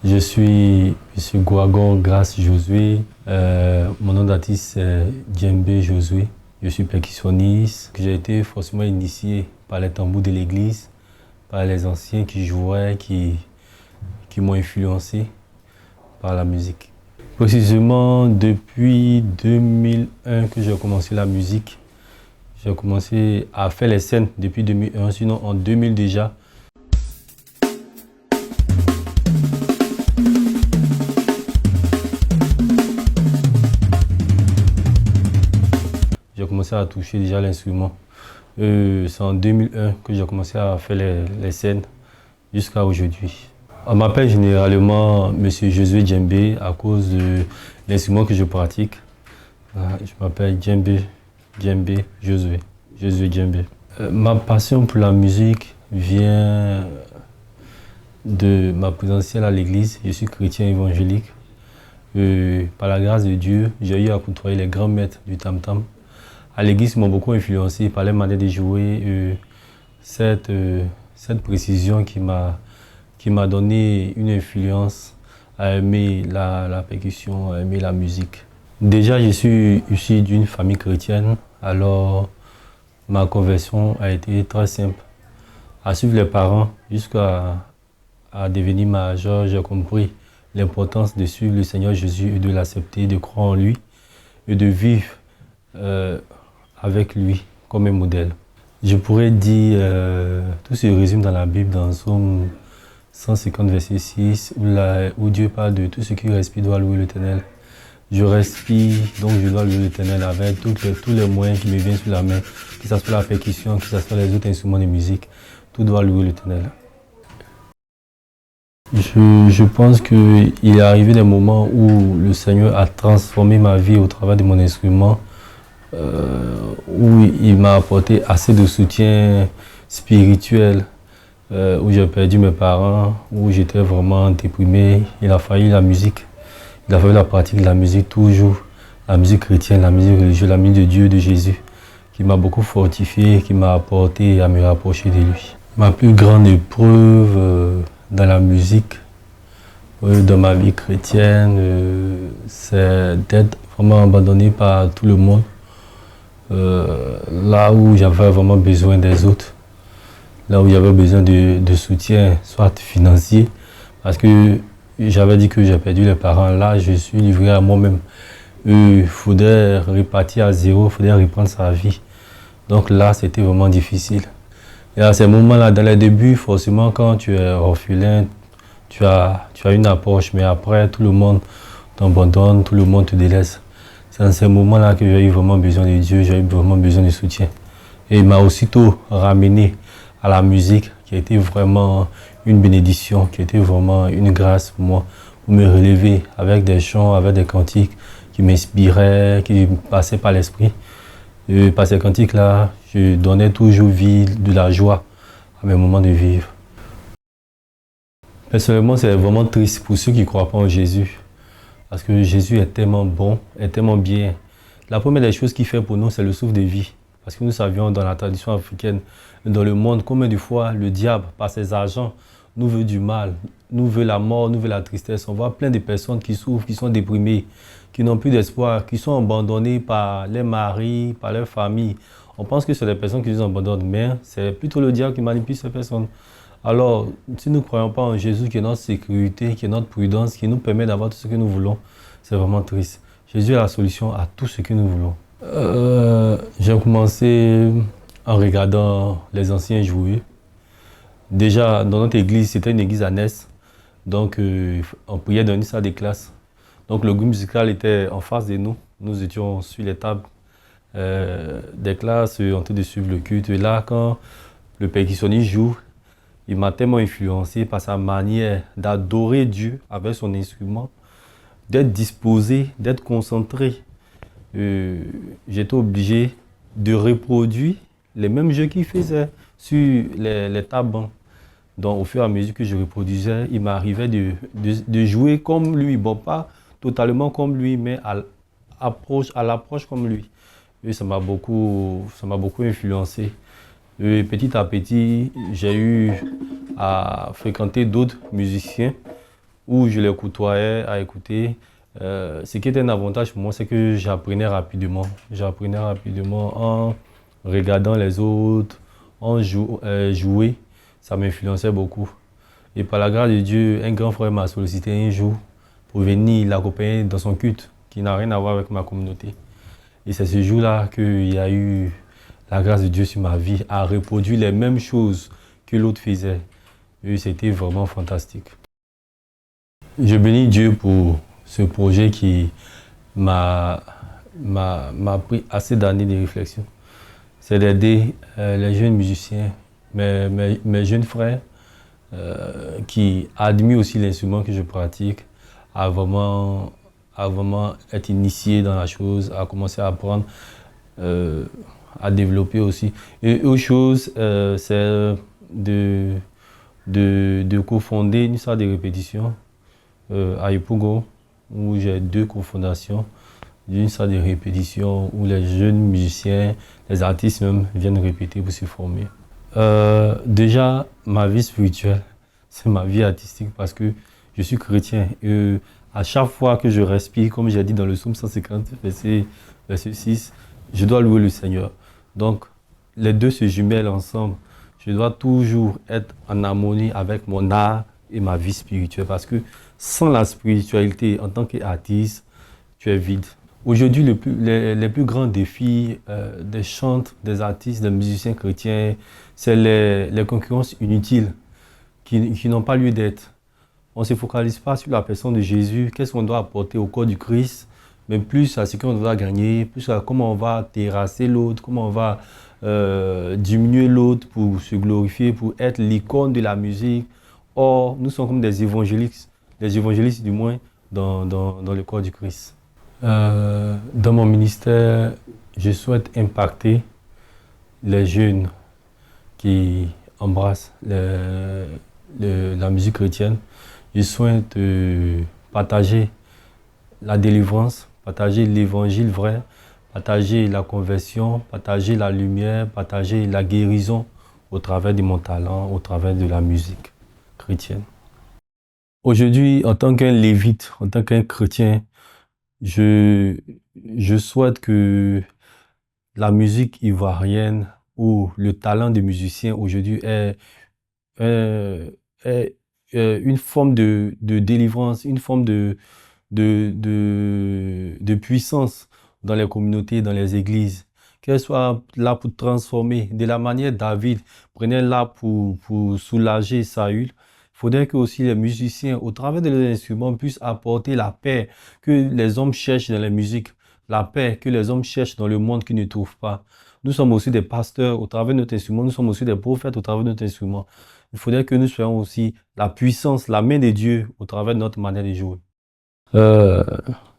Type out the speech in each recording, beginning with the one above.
Je suis Guagor Grace Josué. Mon nom d'artiste c'est Djembe Josué. Je suis percussionniste. J'ai été forcément initié par les tambours de l'église, par les anciens qui jouaient, qui m'ont influencé par la musique. Précisément depuis 2001 que j'ai commencé la musique. J'ai commencé à faire les scènes depuis 2001, sinon en 2000 déjà. J'ai commencé à toucher déjà l'instrument. C'est en 2001 que j'ai commencé à faire les scènes jusqu'à aujourd'hui. On m'appelle généralement Monsieur Josué Djembe à cause de l'instrument que je pratique. Je m'appelle Djembe Josué Djembe. Ma passion pour la musique vient de ma présence à l'église. Je suis chrétien évangélique. Par la grâce de Dieu, j'ai eu à côtoyer les grands maîtres du tam-tam. À l'église, ils m'ont beaucoup influencé par les manières de jouer. Cette précision qui m'a donné une influence à aimer la percussion, à aimer la musique. Déjà, je suis issu d'une famille chrétienne, alors ma conversion a été très simple. À suivre les parents jusqu'à devenir majeur, j'ai compris l'importance de suivre le Seigneur Jésus et de l'accepter, de croire en lui et de vivre avec lui comme un modèle. Je pourrais dire, tout se résume dans la Bible, dans Somme 150, verset 6, où Dieu parle de tout ce qui respire doit louer l'Éternel. Je respire, donc je dois louer l'Éternel avec tous les moyens qui me viennent sur la main, que ce soit la percussion, que ce soit les autres instruments de musique, tout doit louer l'Éternel. Je pense qu'il est arrivé des moments où le Seigneur a transformé ma vie au travers de mon instrument, où il m'a apporté assez de soutien spirituel, où j'ai perdu mes parents, où j'étais vraiment déprimé. Il a fallu la musique, il a fallu la pratique de la musique toujours, la musique chrétienne, la musique religieuse, la musique de Dieu, de Jésus, qui m'a beaucoup fortifié, qui m'a apporté à me rapprocher de lui. Ma plus grande épreuve dans la musique, dans ma vie chrétienne, c'est d'être vraiment abandonné par tout le monde. Là où j'avais vraiment besoin des autres, là où j'avais besoin de soutien, soit financier, parce que j'avais dit que j'ai perdu les parents, là je suis livré à moi-même. Il faudrait repartir à zéro, il faudrait reprendre sa vie. Donc là c'était vraiment difficile. Et à ces moments-là, dans les débuts, forcément quand tu es orphelin, tu as une approche, mais après tout le monde t'abandonne, tout le monde te délaisse. C'est dans ces moments-là que j'ai eu vraiment besoin de Dieu, j'ai eu vraiment besoin de soutien. Et il m'a aussitôt ramené à la musique, qui a été vraiment une bénédiction, qui a été vraiment une grâce pour moi, pour me relever avec des chants, avec des cantiques qui m'inspiraient, qui me passaient par l'esprit. Et par ces cantiques-là, je donnais toujours vie, de la joie à mes moments de vivre. Personnellement, c'est vraiment triste pour ceux qui ne croient pas en Jésus. Parce que Jésus est tellement bon, est tellement bien. La première des choses qu'il fait pour nous, c'est le souffle de vie. Parce que nous savions dans la tradition africaine, dans le monde, combien de fois le diable, par ses agents, nous veut du mal, nous veut la mort, nous veut la tristesse. On voit plein de personnes qui souffrent, qui sont déprimées, qui n'ont plus d'espoir, qui sont abandonnées par les maris, par leur famille. On pense que c'est les personnes qui nous abandonnent, mais c'est plutôt le diable qui manipule ces personnes. Alors, si nous ne croyons pas en Jésus, qui est notre sécurité, qui est notre prudence, qui nous permet d'avoir tout ce que nous voulons, c'est vraiment triste. Jésus est la solution à tout ce que nous voulons. J'ai commencé en regardant les anciens jouer. Déjà, dans notre église, c'était une église à Ness. Donc, on priait dans une salle de classe. Donc, le groupe musical était en face de nous. Nous étions sur les tables des classes en train de suivre le culte. Et là, quand le percussionniste joue, il m'a tellement influencé par sa manière d'adorer Dieu avec son instrument, d'être disposé, d'être concentré. J'étais obligé de reproduire les mêmes jeux qu'il faisait sur les tables. Donc au fur et à mesure que je reproduisais, il m'arrivait de jouer comme lui. Bon, pas totalement comme lui, mais à l'approche comme lui. Et ça m'a beaucoup influencé. Et petit à petit, j'ai eu à fréquenter d'autres musiciens où je les côtoyais à écouter. Ce qui était un avantage pour moi, c'est que j'apprenais rapidement. J'apprenais rapidement en regardant les autres, jouer. Ça m'influençait beaucoup. Et par la grâce de Dieu, un grand frère m'a sollicité un jour pour venir l'accompagner dans son culte, qui n'a rien à voir avec ma communauté. Et c'est ce jour-là qu'il y a eu la grâce de Dieu sur ma vie, à reproduire les mêmes choses que l'autre faisait. Et c'était vraiment fantastique. Je bénis Dieu pour ce projet qui m'a pris assez d'années de réflexion. C'est d'aider les jeunes musiciens, mes jeunes frères, qui admirent aussi l'instrument que je pratique, à vraiment être initiés dans la chose, à commencer à apprendre, à développer aussi. Et autre chose, c'est de cofonder une salle de répétition à Yopougon, où j'ai 2 cofondations d'une salle de répétition où les jeunes musiciens, les artistes même viennent répéter pour se former. Déjà, ma vie spirituelle, c'est ma vie artistique parce que je suis chrétien. Et à chaque fois que je respire, comme j'ai dit dans le psaume 150, verset 6, je dois louer le Seigneur. Donc, les deux se jumellent ensemble. Je dois toujours être en harmonie avec mon art et ma vie spirituelle parce que sans la spiritualité, en tant qu'artiste, tu es vide. Aujourd'hui, les plus grands défis des chantres, des artistes, des musiciens chrétiens, c'est les concurrences inutiles qui n'ont pas lieu d'être. On ne se focalise pas sur la personne de Jésus, qu'est-ce qu'on doit apporter au corps du Christ, mais plus à ce qu'on doit gagner, plus à comment on va terrasser l'autre, comment on va diminuer l'autre pour se glorifier, pour être l'icône de la musique. Or, nous sommes comme des évangélistes du moins, dans le corps du Christ. Dans mon ministère, je souhaite impacter les jeunes qui embrassent la musique chrétienne. Je souhaite partager la délivrance, partager l'évangile vrai, partager la conversion, partager la lumière, partager la guérison au travers de mon talent, au travers de la musique chrétienne. Aujourd'hui, en tant qu'un lévite, en tant qu'un chrétien, je souhaite que la musique ivoirienne ou le talent des musiciens aujourd'hui est une forme de délivrance, une forme de puissance dans les communautés, dans les églises. Qu'elle soit là pour transformer, de la manière David prenait là pour soulager Saül. Il faudrait que aussi les musiciens, au travers de leurs instruments, puissent apporter la paix que les hommes cherchent dans la musique, la paix que les hommes cherchent dans le monde qu'ils ne trouvent pas. Nous sommes aussi des pasteurs au travers de notre instrument, nous sommes aussi des prophètes au travers de notre instrument. Il faudrait que nous soyons aussi la puissance, la main de Dieu au travers de notre manière de jouer.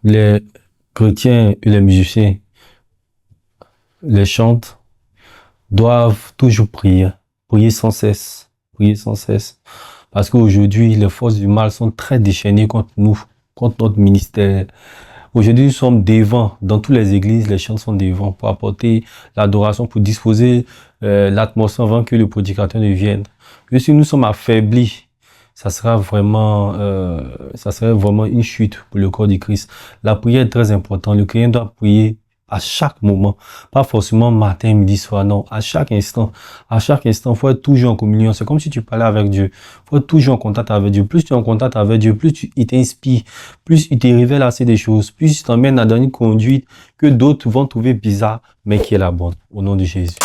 Les chrétiens et les musiciens, les chantres, doivent toujours prier sans cesse, Parce qu'aujourd'hui, les forces du mal sont très déchaînées contre nous, contre notre ministère. Aujourd'hui, nous sommes devant, dans toutes les églises, les chants sont devant pour apporter l'adoration, pour disposer l'atmosphère avant que le prédicateur ne vienne. Et si nous sommes affaiblis, ça serait vraiment une chute pour le corps du Christ. La prière est très importante. Le chrétien doit prier à chaque moment, pas forcément matin, midi, soir, non, à chaque instant. À chaque instant, il faut être toujours en communion. C'est comme si tu parlais avec Dieu. Il faut être toujours en contact avec Dieu. Plus tu es en contact avec Dieu, plus il t'inspire, plus il te révèle assez des choses, plus il t'emmène dans une conduite que d'autres vont trouver bizarre, mais qui est la bonne. Au nom de Jésus.